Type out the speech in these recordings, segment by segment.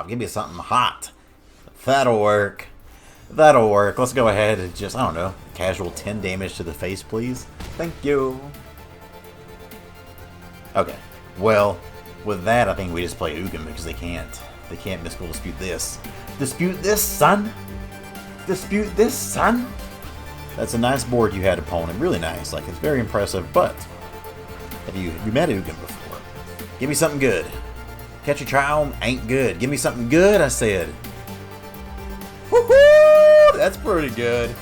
Give me something hot. That'll work. That'll work. Let's go ahead and just, I don't know, casual 10 damage to the face, please. Thank you. Okay. Well, with that, I think we just play Ugin because they can't. They can't mystical dispute this. Dispute this, son? Dispute this, son? That's a nice board you had, opponent. Really nice. Like, it's very impressive, but have you met Ugin before? Give me something good. Catch a trial ain't good. Give me something good, I said. Woohoo! That's pretty good.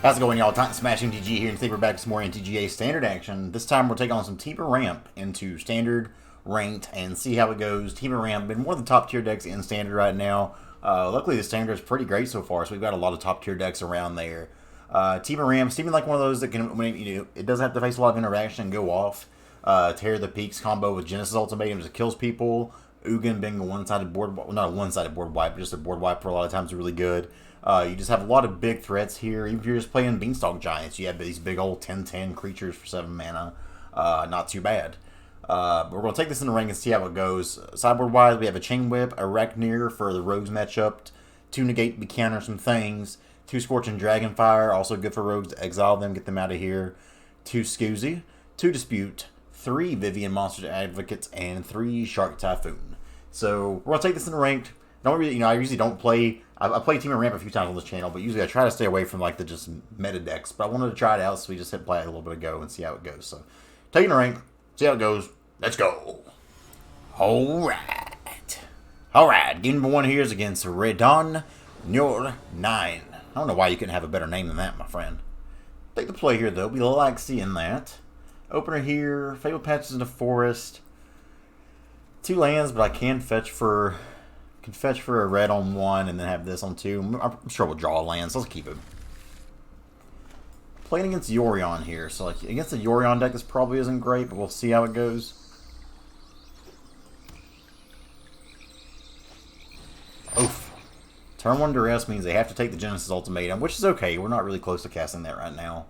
How's it going, y'all? Time to smash MTGA here, and today we're back to some more MTGA standard action. This time we're taking on some Temur Ramp into standard, ranked, and see how it goes. Temur Ramp been one of the top tier decks in standard right now. Luckily, the standard is pretty great so far, so we've got a lot of top tier decks around there. Temur Ramp seeming like one of those that can, it doesn't have to face a lot of interaction and go off. Tear the Peaks combo with Genesis Ultimatums that kills people. Ugin being a one-sided board, well, not a one-sided board wipe, but just a board wipe for a lot of times is really good. You just have a lot of big threats here. Even if you're just playing Beanstalk Giants, you have these big old 10/10 creatures for 7 mana. Not too bad. But we're going to take this in the ring and see how it goes. Sideboard-wise, we have a Chain Whip, a Arachneer for the Rogues matchup, 2 Negate to counter some things, 2 Scorching Dragonfire, also good for Rogues to exile them, get them out of here, 2 Scoozy, 2 Dispute, 3 Vivian Monsters Advocates, and 3 Shark Typhoon. So we're going to take this in the ranked. Don't really, I usually don't play. I played Temur Ramp a few times on this channel, but usually I try to stay away from like the just meta decks. But I wanted to try it out, so we just hit play a little bit ago and see how it goes. So taking the rank, see how it goes. Let's go. All right. Game number 1 here is against Redon Nyor 9. I don't know why you couldn't have a better name than that, my friend. Take the play here though. We like seeing that. Opener here. Fabled Patches in the Forest. 2 lands, but I can fetch for. Fetch for a red on 1 and then have this on 2. I'm sure we'll draw lands. Let's keep it. Playing against Yorion here. So like against the Yorion deck, this probably isn't great, but we'll see how it goes. Oof. Turn 1 duress means they have to take the Genesis Ultimatum, which is okay. We're not really close to casting that right now.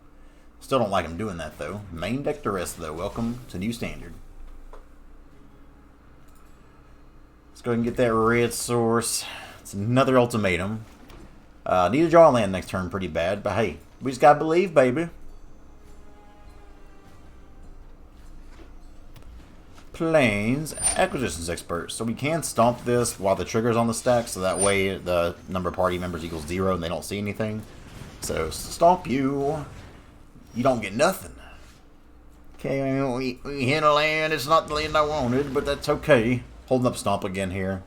Still don't like them doing that though. Main deck duress though. Welcome to new standard. Let's go ahead and get that red source. It's another ultimatum. Need to draw a land next turn pretty bad, but hey, we just gotta believe, baby. Plains Acquisitions Expert. So we can stomp this while the trigger's on the stack, so that way the number of party members equals 0 and they don't see anything. So stomp you. You don't get nothing. Okay, we hit a land. It's not the land I wanted, but that's okay. Holding up Stomp again here.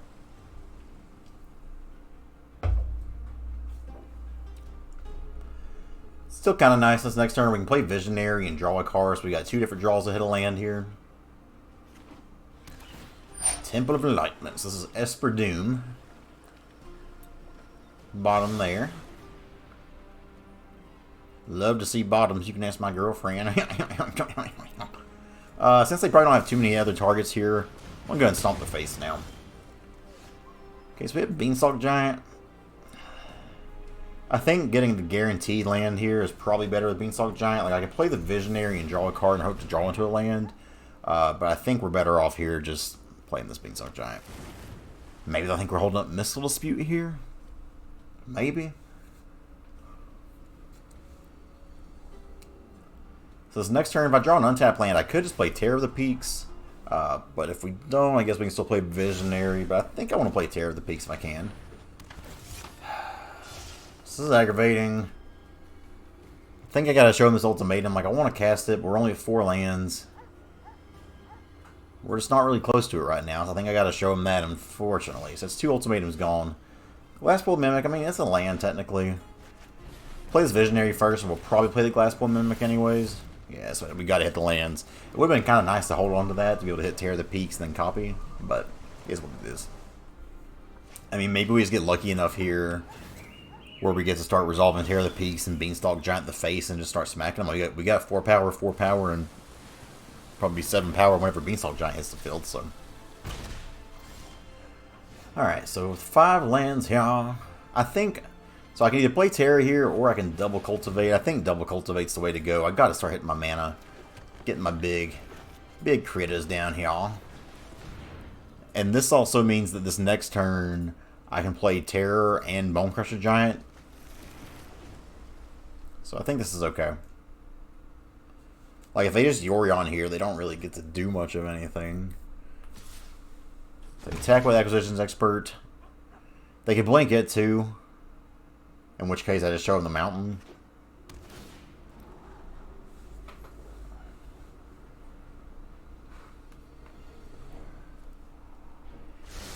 Still kind of nice. This next turn we can play Visionary and draw a card. So we got 2 different draws to hit a land here. Temple of Enlightenments. This is Esper Doom. Bottom there. Love to see bottoms. You can ask my girlfriend. Since they probably don't have too many other targets here, I'm going to go ahead and stomp the face now. Okay, so we have Beanstalk Giant. I think getting the guaranteed land here is probably better with Beanstalk Giant. Like I could play the Visionary and draw a card and hope to draw into a land. But I think we're better off here just playing this Beanstalk Giant. Maybe they'll think we're holding up Mystical Dispute here. Maybe. So this next turn, if I draw an untapped land, I could just play Terror of the Peaks. But if we don't, I guess we can still play Visionary. But I think I want to play Terror of the Peaks if I can. This is aggravating. I think I got to show him this ultimatum. Like, I want to cast it, but we're only at 4 lands. We're just not really close to it right now. So I think I got to show him that, unfortunately. So it's 2 ultimatums gone. Glassbolt Mimic, I mean, it's a land, technically. Play this Visionary first, and we'll probably play the Glassbolt Mimic anyways. Yeah, so we got to hit the lands. It would have been kind of nice to hold on to that, to be able to hit Terror of the Peaks and then copy, but it is what it is. I mean, maybe we just get lucky enough here where we get to start resolving Terror of the Peaks and Beanstalk Giant the face and just start smacking them. We got 4 power, and probably 7 power whenever Beanstalk Giant hits the field, so. Alright, so with 5 lands here, I think. So I can either play Terror here, or I can double cultivate. I think double cultivate's the way to go. I got to start hitting my mana, getting my big Big critters down here. And this also means that this next turn I can play Terror and Bonecrusher Giant. So I think this is okay. Like, if they just Yorion here, they don't really get to do much of anything. They attack with Acquisitions Expert. They could blink it, too. In which case, I just show them the mountain.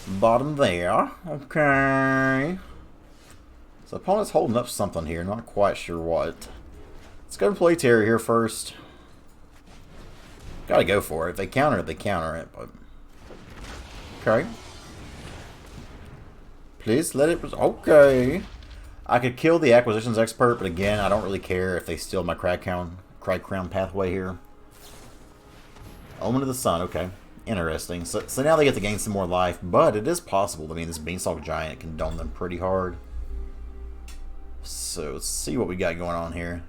Bottom there. Okay. So opponent's holding up something here. Not quite sure what. Let's go and play Terror here first. Gotta go for it. If they counter it, they counter it. But okay. Please let it... Okay. I could kill the Acquisitions Expert, but again, I don't really care if they steal my Crag Crown pathway here. Omen of the Sun. Okay. Interesting. So now they get to gain some more life, but it is possible. I mean, this Beanstalk Giant can dome them pretty hard. So let's see what we got going on here.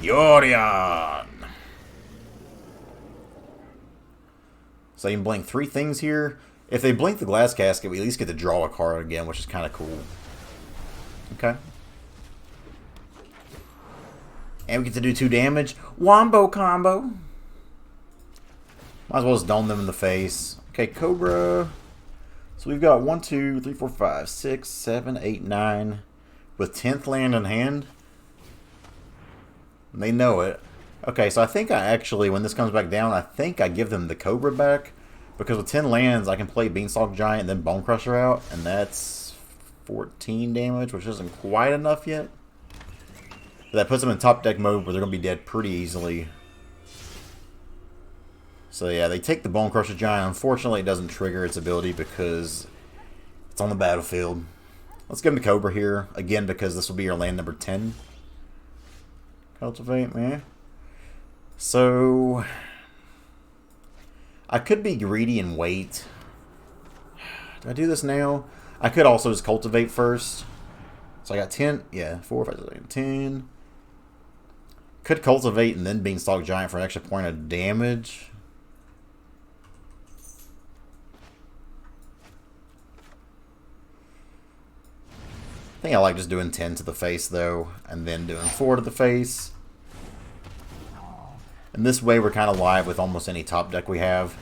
Yorion! So you can blink 3 things here. If they blink the Glass Casket, we at least get to draw a card again, which is kind of cool. Okay. And we get to do 2 damage. Wombo combo. Might as well just dome them in the face. Okay, Cobra. So we've got 1, 2, 3, 4, 5, 6, 7, 8, 9. With 10th land in hand. And they know it. Okay, so I think I actually, when this comes back down, I think I give them the Cobra back. Because with 10 lands, I can play Beanstalk Giant and then Bonecrusher out. And that's 14 damage, which isn't quite enough yet. But that puts them in top deck mode where they're going to be dead pretty easily. So yeah, they take the Bonecrusher Giant. Unfortunately, it doesn't trigger its ability because it's on the battlefield. Let's give them the Cobra here. Again, because this will be your land number 10. Cultivate, man. So I could be greedy and wait. Do I do this now? I could also just cultivate first. So I got 10. Yeah, 4, 5, 6, 10. Could cultivate and then Beanstalk Giant for an extra point of damage. I think I like just doing 10 to the face, though, and then doing 4 to the face. And this way, we're kind of live with almost any top deck we have.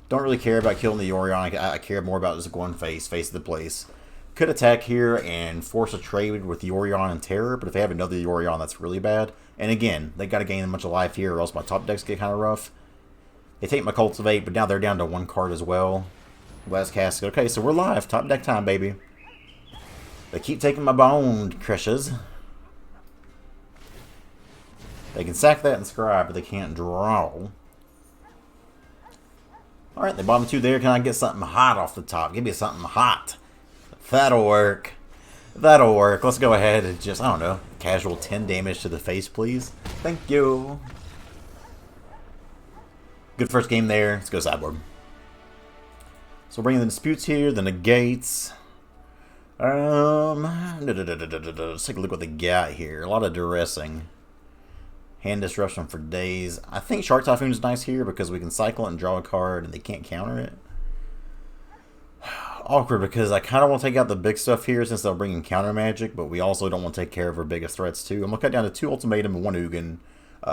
Don't really care about killing the Yorion. I care more about just going face of the place. Could attack here and force a trade with Yorion and Terror, but if they have another Yorion, that's really bad. And again, they got to gain a bunch of life here, or else my top decks get kind of rough. They take my Cultivate, but now they're down to 1 card as well. Glass Casket. Okay, so we're live. Top deck time, baby. They keep taking my Bone Crushes. They can sack that and Scribe, but they can't draw. Alright, they bottom 2 there. Can I get something hot off the top? Give me something hot. That'll work. That'll work. Let's go ahead and just, I don't know, casual 10 damage to the face, please. Thank you. Good first game there. Let's go sideboard. So we're bringing the disputes here, the negates. Let's take a look what they got here. A lot of duressing. Hand disruption for days. I think Shark Typhoon is nice here because we can cycle it and draw a card and they can't counter it. Awkward because I kind of want to take out the big stuff here since they'll bring in counter magic, but we also don't want to take care of our biggest threats too. I'm going to cut down to 2 Ultimatum and 1 Ugin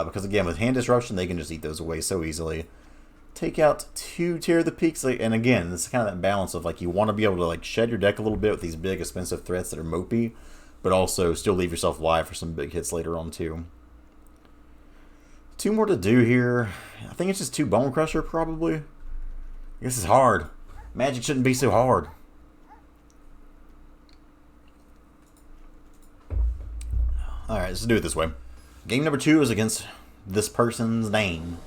because again, with hand disruption, they can just eat those away so easily. Take out 2 Tear the Peaks, and again, this is kind of that balance of like you want to be able to like shed your deck a little bit with these big expensive threats that are mopey, but also still leave yourself live for some big hits later on too. 2 more to do here. I think it's just 2 Bonecrusher probably. This is hard. Magic shouldn't be so hard. Alright, let's do it this way. Game number 2 is against this person's name.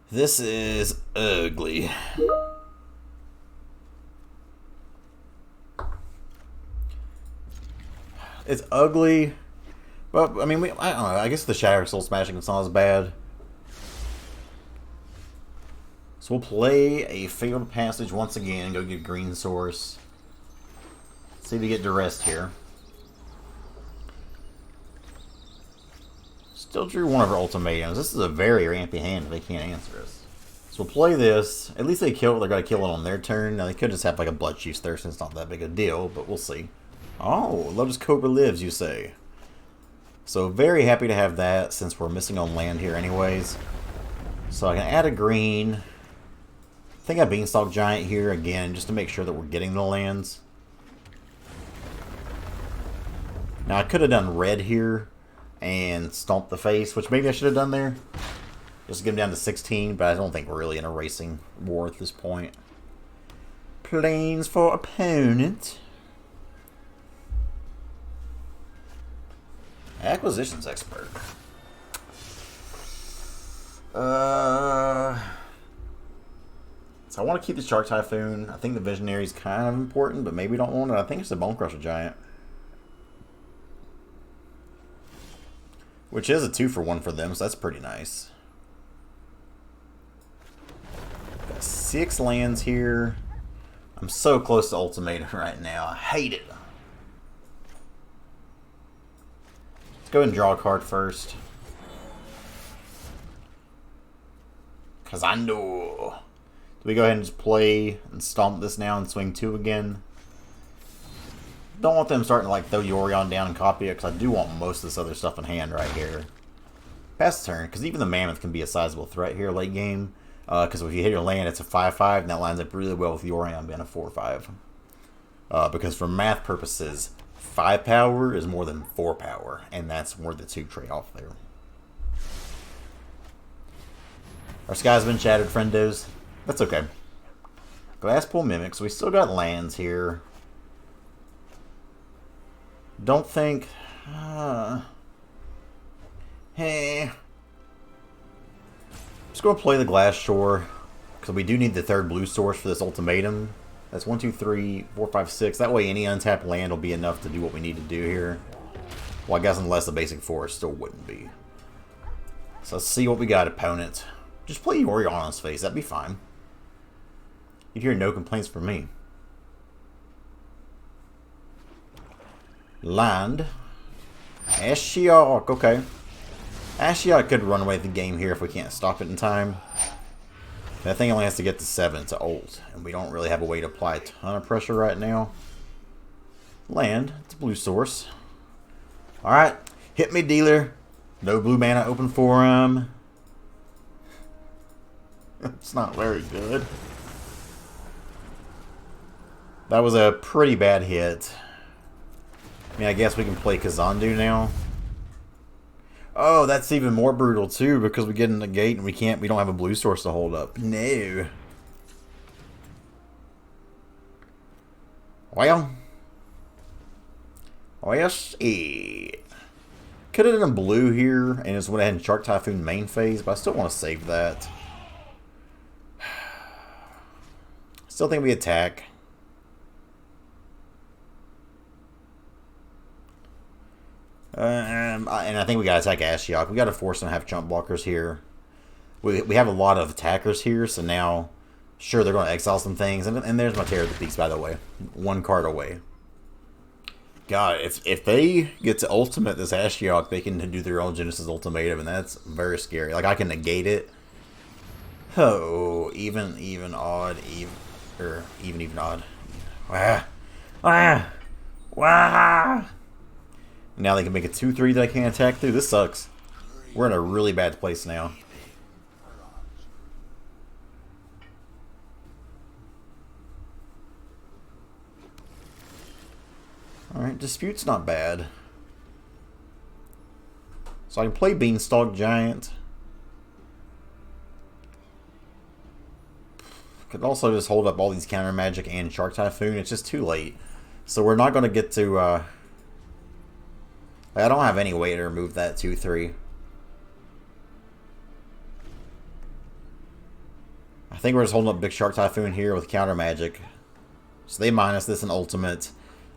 This is ugly. It's ugly. Well, I mean, I don't know. I guess the Shatter Soul Smashing is not as bad. So we'll play a Failed Passage once again and go get Green Source. See if we get duressed here. Still drew one of our ultimatums. This is a very rampy hand if they can't answer us. So we'll play this. At least they kill. They're gonna kill it on their turn. Now they could just have like a Blood Chief's Thirst. It's not that big a deal, but we'll see. Oh, Lotus Cobra lives, you say? So very happy to have that since we're missing on land here anyways. So I can add a green. I think I Beanstalk Giant here again just to make sure that we're getting the lands. Now I could have done red here and Stomp the Face, which maybe I should have done there. Just get him down to 16, but I don't think we're really in a racing war at this point. Planes for opponent. Acquisitions expert. So I want to keep the Shark Typhoon. I think the Visionary is kind of important, but maybe don't want it. I think it's the Bone Crusher Giant. Which is a 2-for-1 for them, so that's pretty nice. Got 6 lands here. I'm so close to Ultimatum right now. I hate it. Let's go ahead and draw a card first. Kazando. Do we go ahead and just play and stomp this now and swing 2 again? Don't want them starting to like throw Yorion down and copy it, because I do want most of this other stuff in hand right here. Pass the turn, because even the Mammoth can be a sizable threat here late game. Because if you hit your land, it's a 5-5, and that lines up really well with Yorion being a 4-5. Because for math purposes, 5 power is more than 4 power, and that's where the 2 trade off there. Our sky's been shattered, friendos. That's okay. Glasspool Mimics, we still got lands here. Don't think... hey. Just go play the Glass Shore, because we do need the 3rd blue source for this ultimatum. That's 1, 2, 3, 4, 5, 6. That way any untapped land will be enough to do what we need to do here. Well, I guess unless the basic forest still wouldn't be. So let's see what we got, opponent. Just play Yorion on his face. That'd be fine. You'd hear no complaints from me. Land. Ashiok. Okay. Ashiok could run away with the game here if we can't stop it in time. That thing only has to get to 7 to ult, and we don't really have a way to apply a ton of pressure right now. Land. It's a blue source. Alright. Hit me, dealer. No blue mana open for him. It's not very good. That was a pretty bad hit. I mean, I guess we can play Kazandu now. Oh, that's even more brutal too, because we get in the gate and we don't have a blue source to hold up. No. Well, shit. Could have done a blue here and just went ahead and Shark Typhoon main phase, but I still want to save that. Still think we attack. And I think we gotta attack Ashiok. We gotta force them to have jump blockers here. We have a lot of attackers here, so now, sure, they're gonna exile some things. And there's my Terror of the Peaks, by the way. 1 card away. God, if they get to ultimate this Ashiok, they can do their own Genesis ultimatum, and that's very scary. Like, I can negate it. Oh, even, odd, even, odd. Wah! Now they can make a 2-3 that I can't attack through. This sucks. We're in a really bad place now. Alright, Dispute's not bad. So I can play Beanstalk Giant. Could also just hold up all these counter magic and Shark Typhoon. It's just too late. So we're not going to get to... I don't have any way to remove that 2-3. I think we're just holding up Big Shark Typhoon here with counter magic. So they minus this in ultimate.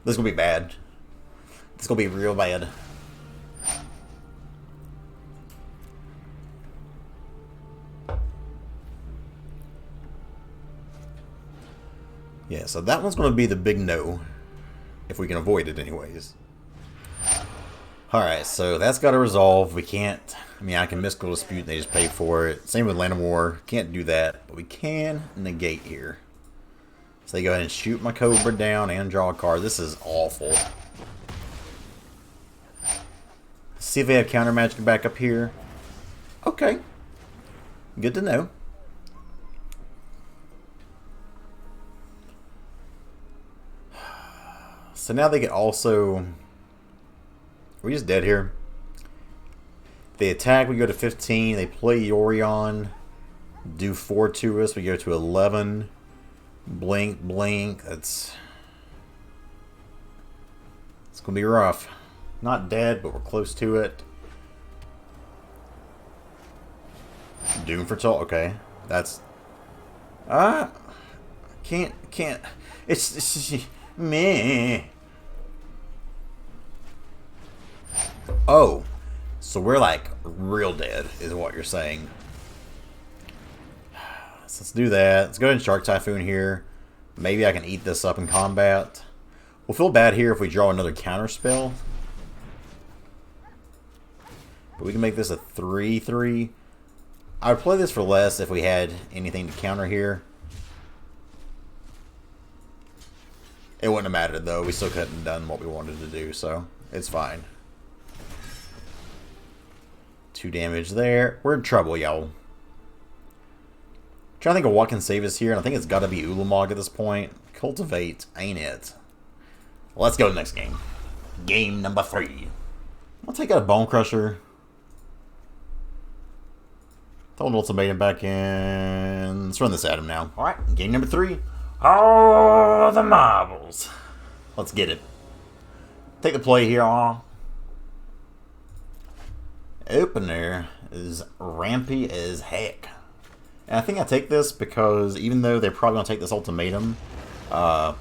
This is going to be bad. This is going to be real bad. Yeah, so that one's going to be the big no. if we can avoid it anyways. Alright, so that's got to resolve. We can't... I mean, I can Mystical Dispute and they just pay for it. Same with Land of War. Can't do that, but we can negate here. So they go ahead and shoot my Cobra down and draw a card. This is awful. See if they have counter magic back up here. Okay. Good to know. So now they can also... Are we just dead here? They attack, we go to 15. They play Yorion. Do 4 to us. We go to 11. Blink, blink. It's going to be rough. Not dead, but we're close to it. Doom for Toll. Okay. That's... Can't. It's meh. Oh. So we're like real dead, is what you're saying. So let's do that. Let's go ahead and Shark Typhoon here. Maybe I can eat this up in combat. We'll feel bad here if we draw another counter spell. But we can make this a 3/3. I would play this for less if we had anything to counter here. It wouldn't have mattered though. We still couldn't have done what we wanted to do, so it's fine. 2 damage there. We're in trouble, y'all. Trying to think of what can save us here, and I think it's got to be Ulamog at this point. Cultivate, ain't it? Let's go to the next game. Game number 3. I'll take out a Bone Crusher. Throw an Ultimatum back in. Let's run this at him now. Alright, game number 3. Oh, the marbles. Let's get it. Take the play here. Opener is rampy as heck. And I think I take this because even though they're probably going to take this ultimatum,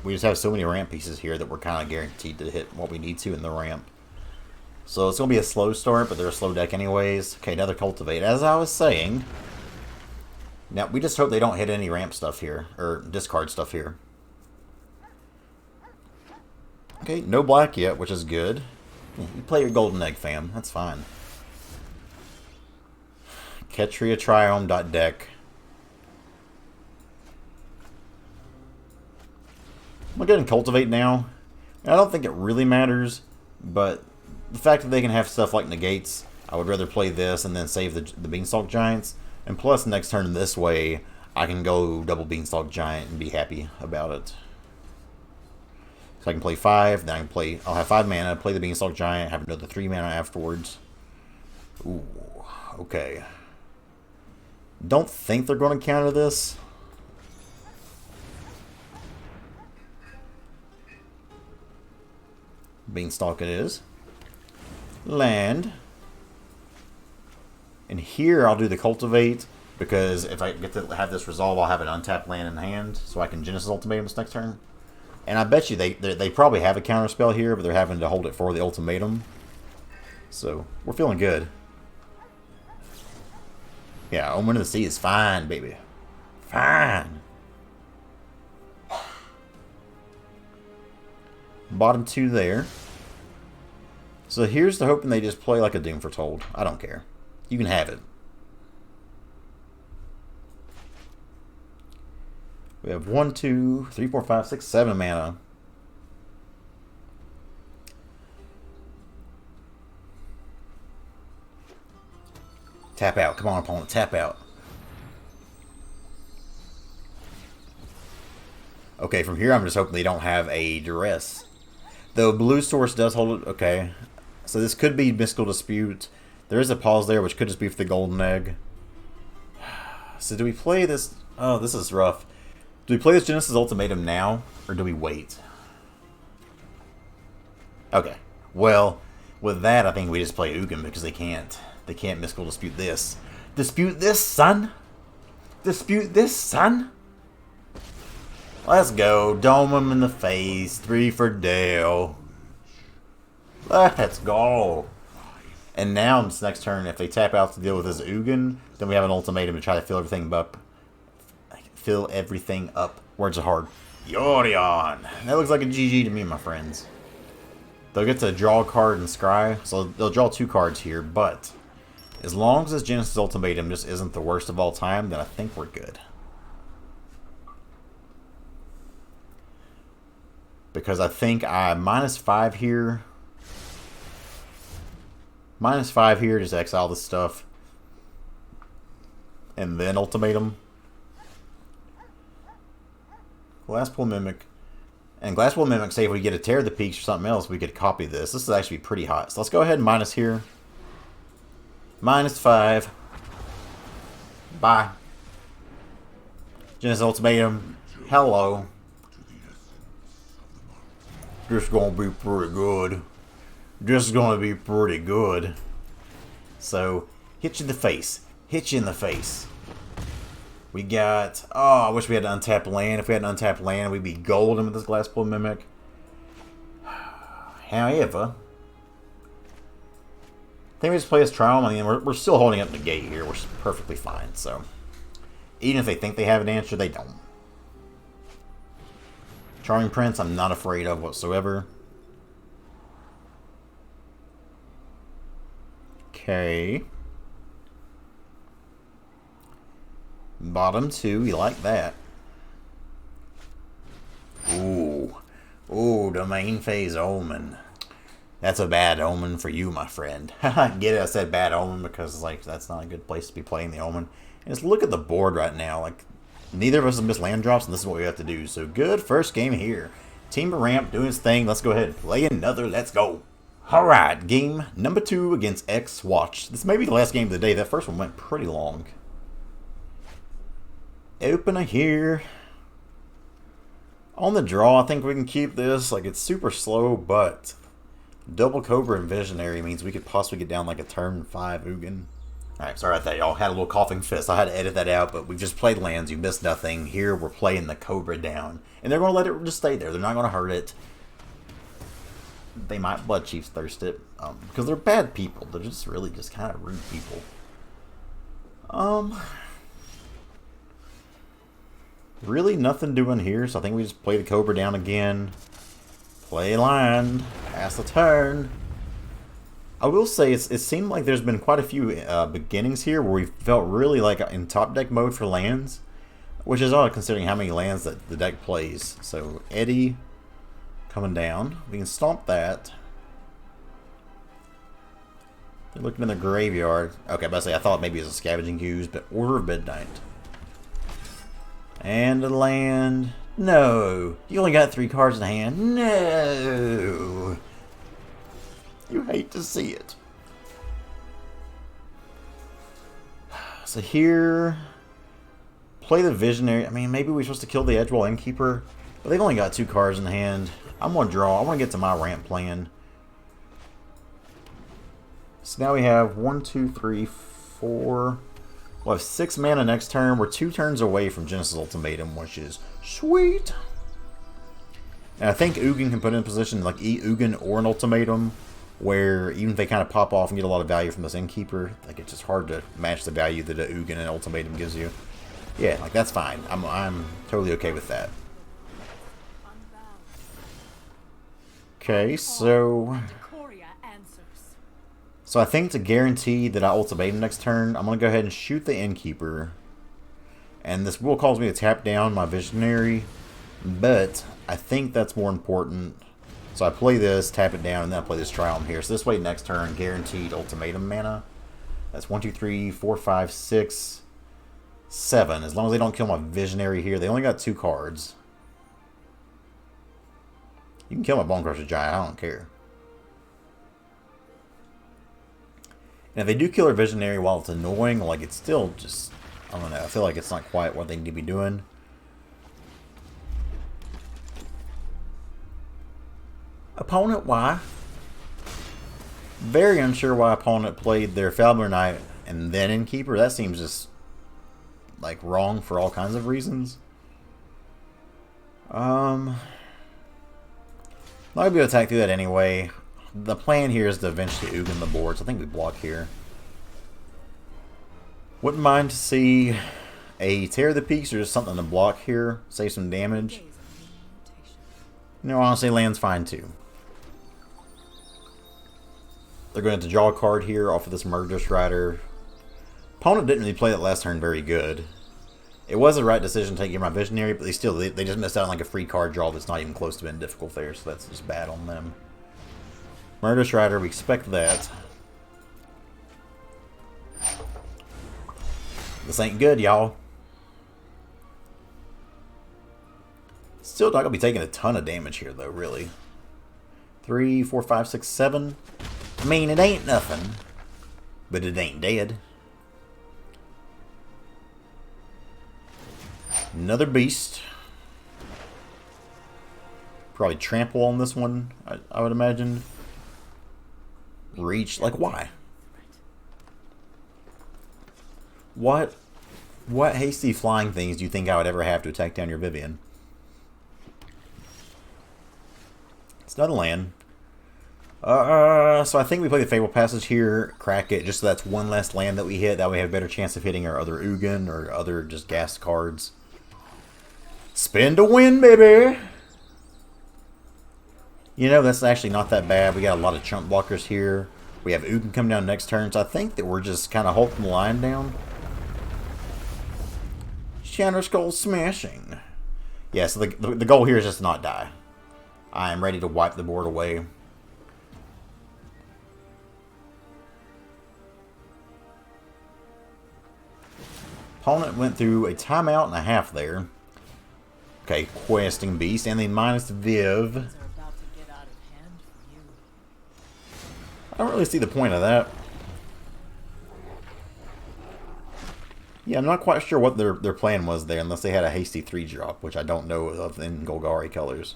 we just have so many ramp pieces here that we're kind of guaranteed to hit what we need to in the ramp. So it's going to be a slow start, but they're a slow deck anyways. Okay, another Cultivate. As I was saying, now we just hope they don't hit any ramp stuff here, or discard stuff here. Okay, no black yet, which is good. You play your Golden Egg, fam. That's fine. Ketria Triome deck. I'm going to go ahead and Cultivate now. I don't think it really matters, but the fact that they can have stuff like negates, I would rather play this and then save the Beanstalk Giants. And plus, next turn this way, I can go double Beanstalk Giant and be happy about it. So I can play 5, then I can play... I'll have 5 mana, play the Beanstalk Giant, have another 3 mana afterwards. Ooh, okay. Don't think they're going to counter this. Beanstalk it is. Land. And here I'll do the Cultivate, because if I get to have this resolve, I'll have an untapped land in hand, so I can Genesis Ultimatum this next turn. And I bet you they probably have a counter spell here, but they're having to hold it for the ultimatum. So we're feeling good. Yeah, Omen of the Sea is fine, baby. Fine. Bottom 2 there. So here's the hoping they just play like a Doom Foretold. I don't care. You can have it. We have 1, 2, 3, 4, 5, 6, 7 mana. Tap out. Come on, opponent. Tap out. Okay, from here I'm just hoping they don't have a Duress. Though Blue Source does hold it. Okay. So this could be Mystical Dispute. There is a pause there, which could just be for the Golden Egg. So do we play this? Oh, this is rough. Do we play this Genesis Ultimatum now, or do we wait? Okay. Well, with that, I think we just play Ugin because they can't. They can't Mystical Dispute this. Dispute this, son? Dispute this, son? Let's go. Dome him in the face. 3 for Dale. Let's go. And now, this next turn, if they tap out to deal with this Ugin, then we have an ultimatum to try to fill everything up. Fill everything up. Words are hard. Yorion. That looks like a GG to me, my friends. They'll get to draw a card and scry, so they'll draw 2 cards here, but as long as this Genesis Ultimatum just isn't the worst of all time, then I think we're good. Because I think I -5 here. -5 here, just exile this stuff. And then Ultimatum. Glasspool Mimic. And Glasspool Mimic, say if we get a Tear of the Peaks or something else, we could copy this. This is actually pretty hot. So let's go ahead and minus here. -5. Bye. Genesis Ultimatum. Hello. Just gonna be pretty good. Just gonna be pretty good. So, hit you in the face. Hit you in the face. We got... Oh, I wish we had an untapped land. If we had an untapped land, we'd be golden with this Glasspool Mimic. However, I think we just play this trial. I mean, we're still holding up the gate here. We're perfectly fine. So, even if they think they have an answer, they don't. Charming Prince, I'm not afraid of whatsoever. Okay. Bottom 2, you like that. Ooh. Ooh, Domain Phase Omen. That's a bad omen for you, my friend. Get it? I said bad omen because, like, that's not a good place to be playing the omen. And just look at the board right now. Like, neither of us have missed land drops, and this is what we have to do. So, good first game here. Temur Ramp doing his thing. Let's go ahead and play another. Let's go. Alright, game number 2 against X Watch. This may be the last game of the day. That first one went pretty long. Opener here. On the draw, I think we can keep this. Like, it's super slow, but double Cobra and Visionary means we could possibly get down like a turn 5 Ugin. Alright, sorry about that, y'all. Had a little coughing fit, so I had to edit that out, but we've just played lands. You missed nothing. Here, we're playing the Cobra down. And they're going to let it just stay there. They're not going to hurt it. They might Blood Chiefs thirst it. Because they're bad people. They're just really just kind of rude people. Really nothing doing here, so I think we just play the Cobra down again. Play land. Pass the turn. I will say it seemed like there's been quite a few beginnings here where we felt really like in top deck mode for lands, which is odd considering how many lands that the deck plays. So Eddie coming down, we can stomp that. They're looking in the graveyard. Okay, but I thought maybe it was a Scavenging Ooze, but Order of Midnight and a land. No, you only got 3 cards in hand. No. You hate to see it. So here, play the Visionary. I mean, maybe we're supposed to kill the Edgewall Innkeeper, but they've only got 2 cards in hand. I'm going to draw. I want to get to my ramp plan. So now we have 1, 2, 3, 4. We'll have 6 mana next turn. We're 2 turns away from Genesis Ultimatum, which is sweet. And I think Ugin can put in a position like Ugin or an Ultimatum, where even if they kind of pop off and get a lot of value from this Innkeeper, like it's just hard to match the value that a Ugin and Ultimatum gives you. Yeah, like that's fine. I'm totally okay with that. Okay, so I think to guarantee that I Ultimatum next turn, I'm going to go ahead and shoot the Innkeeper. And this will cause me to tap down my Visionary, but I think that's more important. So I play this, tap it down, and then I play this Triumph here. So this way next turn, guaranteed Ultimatum mana. That's 1, 2, 3, 4, 5, 6, 7. As long as they don't kill my Visionary here. They only got 2 cards. You can kill my Bonecrusher Giant, I don't care. And if they do kill our Visionary while it's annoying, like it's still just, I don't know, I feel like it's not quite what they need to be doing. Opponent, why? Very unsure why opponent played their Falmer Knight and then Innkeeper. That seems just like wrong for all kinds of reasons. Not gonna be able to attack through that anyway. The plan here is to eventually Ugin the board, so I think we block here. Wouldn't mind to see a Tear of the Peaks or just something to block here, save some damage. No, honestly, land's fine too. They're going to draw a card here off of this Murderous Rider. Opponent didn't really play that last turn very good. It was the right decision taking my Visionary, but they just missed out on like a free card draw that's not even close to being difficult there, so that's just bad on them. Murderous Rider, we expect that. This ain't good, y'all. Still not gonna be taking a ton of damage here, though, really. 3, 4, 5, 6, 7. I mean, it ain't nothing, but it ain't dead. Another beast. Probably trample on this one, I would imagine. Reach, like, why? What hasty flying things do you think I would ever have to attack down your Vivian? It's not a land. So I think we play the Fable Passage here, crack it, just so that's one less land that we hit. That way we have a better chance of hitting our other Ugin or other just gas cards. Spin to win, baby! You know, that's actually not that bad. We got a lot of chump blockers here. We have Ugin come down next turn, so I think that we're just kind of holding the line down. Shatter Skull smashing. Yeah, so the goal here is just to not die. I am ready to wipe the board away. Opponent went through a timeout and a half there. Okay, Questing Beast, and then minus Viv. I don't really see the point of that. Yeah, I'm not quite sure what their plan was there, unless they had a hasty 3-drop, which I don't know of in Golgari colors.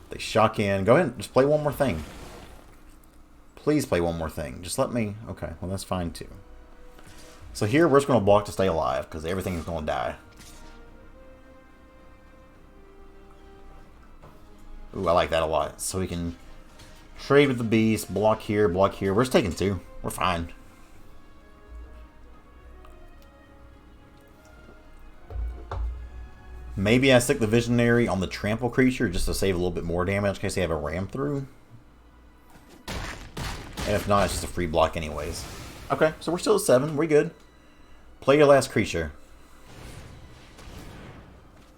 They shock in. Go ahead and just play one more thing. Please play one more thing. Just let me... Okay, well that's fine too. So here we're just going to block to stay alive, because everything is going to die. Ooh, I like that a lot. So we can trade with the beast, block here, block here. We're just taking 2. We're fine. Maybe I stick the Visionary on the trample creature just to save a little bit more damage in case they have a ram through. And if not, it's just a free block anyways. Okay, so we're still at 7. We're good. Play your last creature.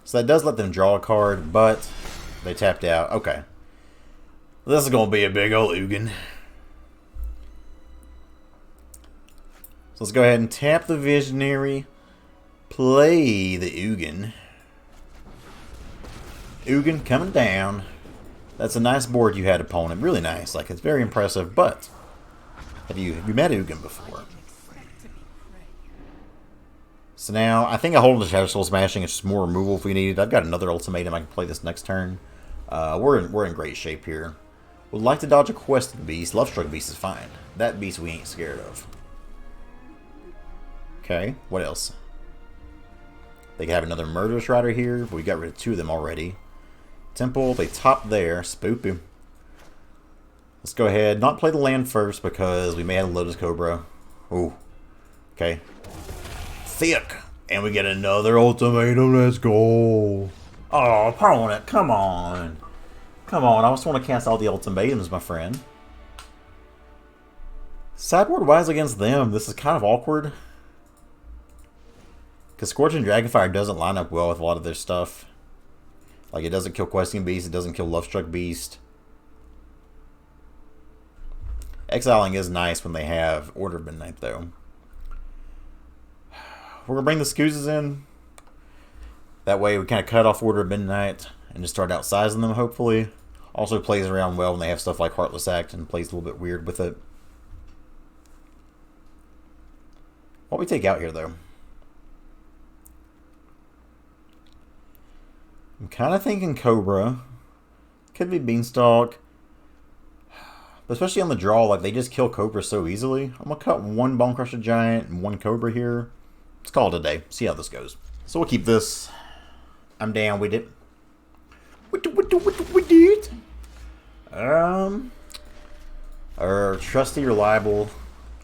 So that does let them draw a card, but they tapped out. Okay. This is going to be a big old Ugin. So let's go ahead and tap the Visionary. Play the Ugin. Ugin coming down. That's a nice board you had, opponent. Really nice. Like, it's very impressive, but have you met Ugin before? So now, I think I hold the Shadow Soul Smashing. It's just more removal if we need it. I've got another ultimatum. I can play this next turn. We're in great shape here. Would like to dodge a Quested Beast. Lovestruck Beast is fine. That beast we ain't scared of. Okay, what else? They can have another Murderous Rider here, but we got rid of 2 of them already. Temple, they top there. Spoopy. Let's go ahead. Not play the land first because we may have a Lotus Cobra. Ooh. Okay. Thick. And we get another ultimatum. Let's go. Oh, opponent. Come on. Come on. I just want to cast all the ultimatums, my friend. Sideboard wise against them. This is kind of awkward. Because Scorching Dragonfire doesn't line up well with a lot of their stuff. Like, it doesn't kill Questing Beast. It doesn't kill Lovestruck Beast. Exiling is nice when they have Order of Midnight, though. We're going to bring the Scoozes in. That way we kind of cut off Order of Midnight and just start outsizing them, hopefully. Also plays around well when they have stuff like Heartless Act and plays a little bit weird with it. What we take out here, though? I'm kind of thinking Cobra. Could be Beanstalk. But especially on the draw, like, they just kill Cobra so easily. I'm going to cut 1 Bonecrusher Giant and 1 Cobra here. Let's call it a day. See how this goes. So we'll keep this. I'm down with it. With it. Our trusty, reliable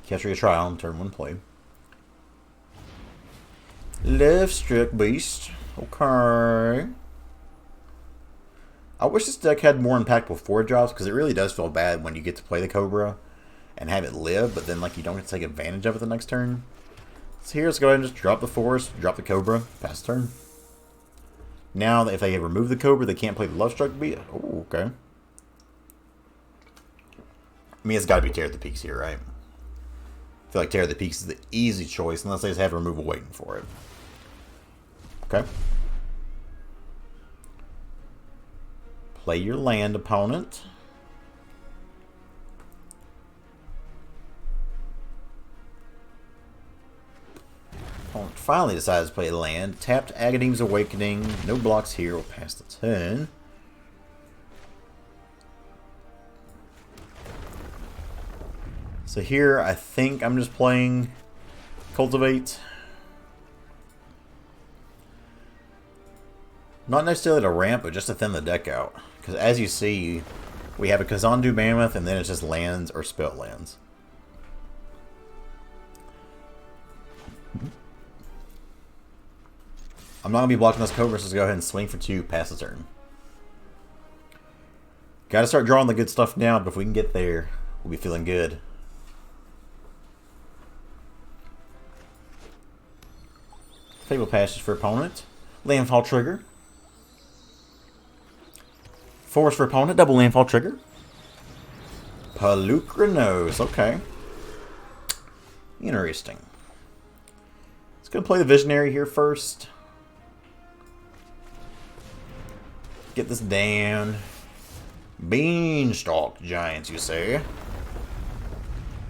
Ketria Trial on turn 1 play. Lovestruck Beast. Okay. I wish this deck had more impactful 4 drops, because it really does feel bad when you get to play the Cobra. and have it live, but then like you don't get to take advantage of it the next turn. So here, let's go ahead and just drop the forest, drop the Cobra, pass the turn. Now, if they remove the Cobra, they can't play the Love Struck beat. Oh, okay. I mean, it's got to be Tear the Peaks here, right? I feel like Tear the Peaks is the easy choice, unless they just have removal waiting for it. Okay. Play your land, opponent. Opponent finally decides to play land. Tapped Agadeem's Awakening. No blocks here. We'll pass the turn. So here, I think I'm just playing Cultivate. Not necessarily to ramp, but just to thin the deck out. Because as you see, we have a Kazandu Mammoth, and then it's just lands or spell lands. I'm not going to be blocking this Cobra, so let's go ahead and swing for 2, pass the turn. Got to start drawing the good stuff now, but if we can get there, we'll be feeling good. Fable Passage for opponent. Landfall trigger. Forest for opponent, double landfall trigger. Pelucranos, okay. Interesting. Let's go play the Visionary here first. Get this down. Beanstalk Giants, you say?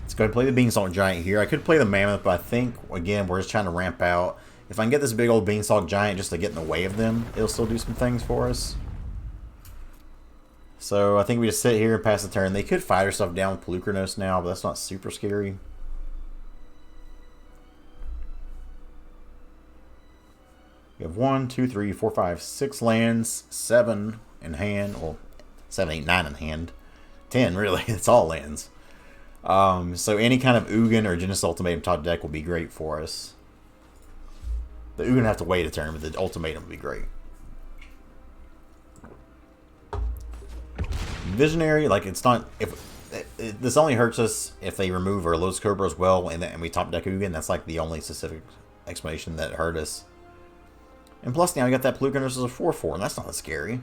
Let's go ahead and play the Beanstalk Giant here. I could play the Mammoth, but I think, again, we're just trying to ramp out. If I can get this big old Beanstalk Giant just to get in the way of them, it'll still do some things for us. So I think we just sit here and pass the turn. They could fight stuff down with Pelucranos now, but that's not super scary. We have 1, 2, 3, 4, 5, 6 lands, 7 in hand. Well, 7, 8, 9 in hand. 10, really. It's all lands. So any kind of Ugin or Genesis Ultimatum top deck will be great for us. The Ugin have to wait a turn, but the Ultimatum would be great. Visionary, like, it's not... this only hurts us if they remove our Lotus Cobra as well, and we top deck Ugin. That's like the only specific explanation that hurt us. And plus now we got that Pelucranos as a 4/4, and that's not as scary.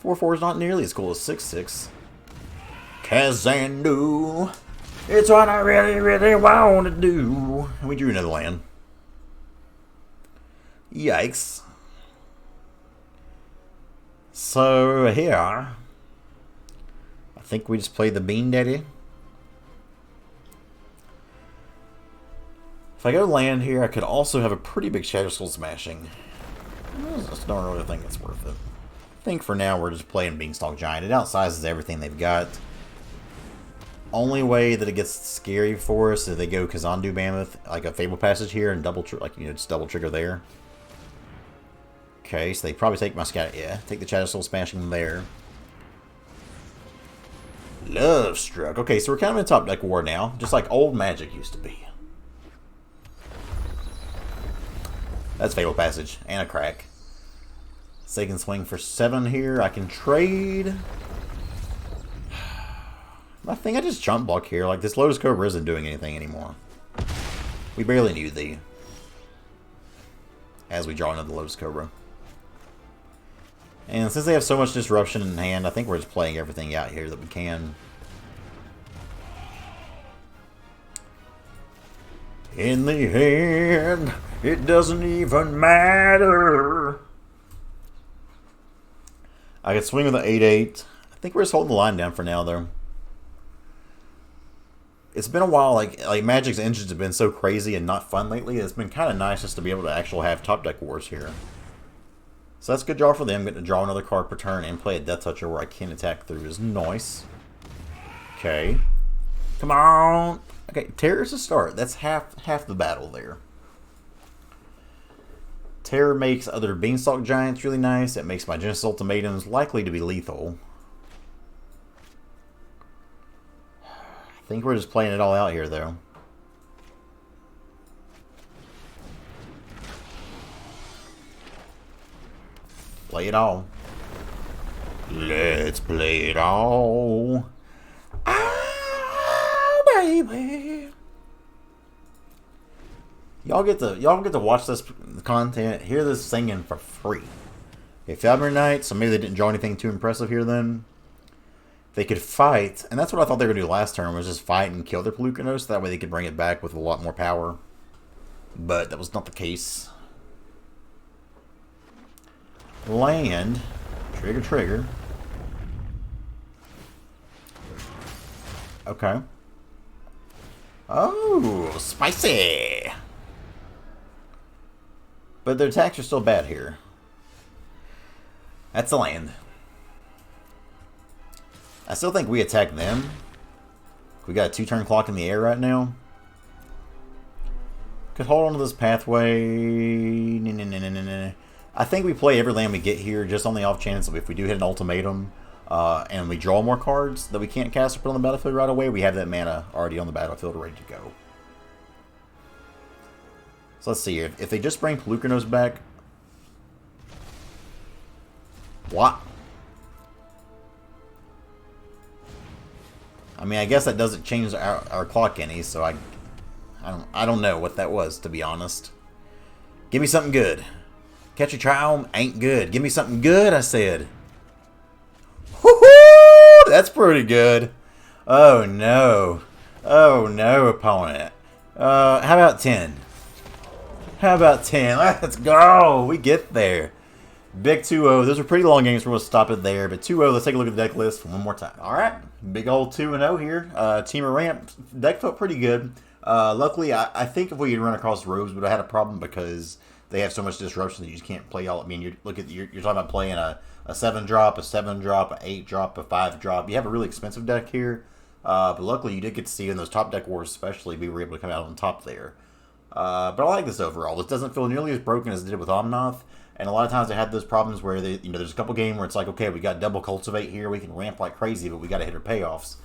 4/4 is not nearly as cool as 6/6. Kazandu, it's what I really, really want to do. And we drew another land. Yikes. So here, I think we just play the Bean Daddy. If I go land here, I could also have a pretty big Shadow Soul Smashing. I just don't really think it's worth it. I think for now we're just playing Beanstalk Giant. It outsizes everything they've got. Only way that it gets scary for us is if they go Kazandu Mammoth, like a Fable Passage here, and just double trigger there. Okay, so they probably take my Scatter. Yeah, take the Shadow Soul Smashing there. Love Struck. Okay, so we're kind of in top deck war now, just like old Magic used to be. That's Fatal Passage and a crack. So they can swing for 7 here. I can trade. I think I just jump block here. Like, this Lotus Cobra isn't doing anything anymore. We barely need the. As we draw another Lotus Cobra. And since they have so much disruption in hand, I think we're just playing everything out here that we can. In the end, it doesn't even matter. I could swing with an 8/8. I think we're just holding the line down for now, though. It's been a while. Like Magic's engines have been so crazy and not fun lately. It's been kind of nice just to be able to actually have top deck wars here. So that's a good draw for them. Getting to draw another card per turn and play a Death Toucher where I can attack through is nice. Okay. Come on. Okay, Terror is a start. That's half the battle there. Terror makes other Beanstalk Giants really nice. It makes my Genesis Ultimatums likely to be lethal. I think we're just playing it all out here, though. Play it all. Let's play it all. Ah! baby. Y'all get to watch this content, hear this singing for free. Okay, Falconer Knight, so maybe they didn't draw anything too impressive here then. They could fight, and that's what I thought they were going to do last turn, was just fight and kill their Pelucanos, so that way they could bring it back with a lot more power. But that was not the case. Land. Trigger. Okay. Oh, spicy! But their attacks are still bad here. That's the land. I still think we attack them. We got a 2-turn clock in the air right now. Could hold on to this pathway. I think we play every land we get here just on the off chance of if we do hit an ultimatum and we draw more cards that we can't cast or put on the battlefield right away, we have that mana already on the battlefield ready to go. So let's see here. If they just bring Pelucanos back. What? I mean, I guess that doesn't change our clock any, so I don't know what that was, to be honest. Give me something good. Catch a Triumph ain't good. Give me something good, I said. Woohoo! That's pretty good. Oh no. Oh no, opponent. How about 10? How about 10? Let's go. We get there. Big 2-0. Those are pretty long games. We're going to stop it there. But 2-0, let's take a look at the deck list one more time. All right. Big old 2-0 here. Temur Ramp. Deck felt pretty good. Luckily, I think if we had run across Robes, we would have had a problem because they have so much disruption that you just can't play all. I mean, you're talking about playing a 7-drop, a 7-drop, an 8-drop, a 5-drop. You have a really expensive deck here. But luckily, you did get to see in those top deck wars especially, we were able to come out on top there. But I like this overall. This doesn't feel nearly as broken as it did with Omnath. And a lot of times I had those problems where there's a couple games where it's like, okay, we got double cultivate here, we can ramp like crazy, but we got to hit our payoffs,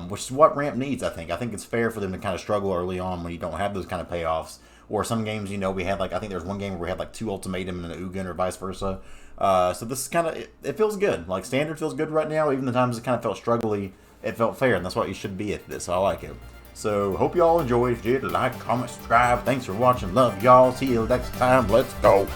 which is what ramp needs. I think it's fair for them to kind of struggle early on when you don't have those kind of payoffs. Or some games, we had I think there was one game where we had like 2 ultimatum and an Ugin or vice versa. So this is kind of it feels good. Like standard feels good right now. Even the times it kind of felt struggly, it felt fair, and that's what you should be at this. So I like it. So, hope y'all enjoyed. If you did, like, comment, subscribe. Thanks for watching. Love y'all. See you next time. Let's go.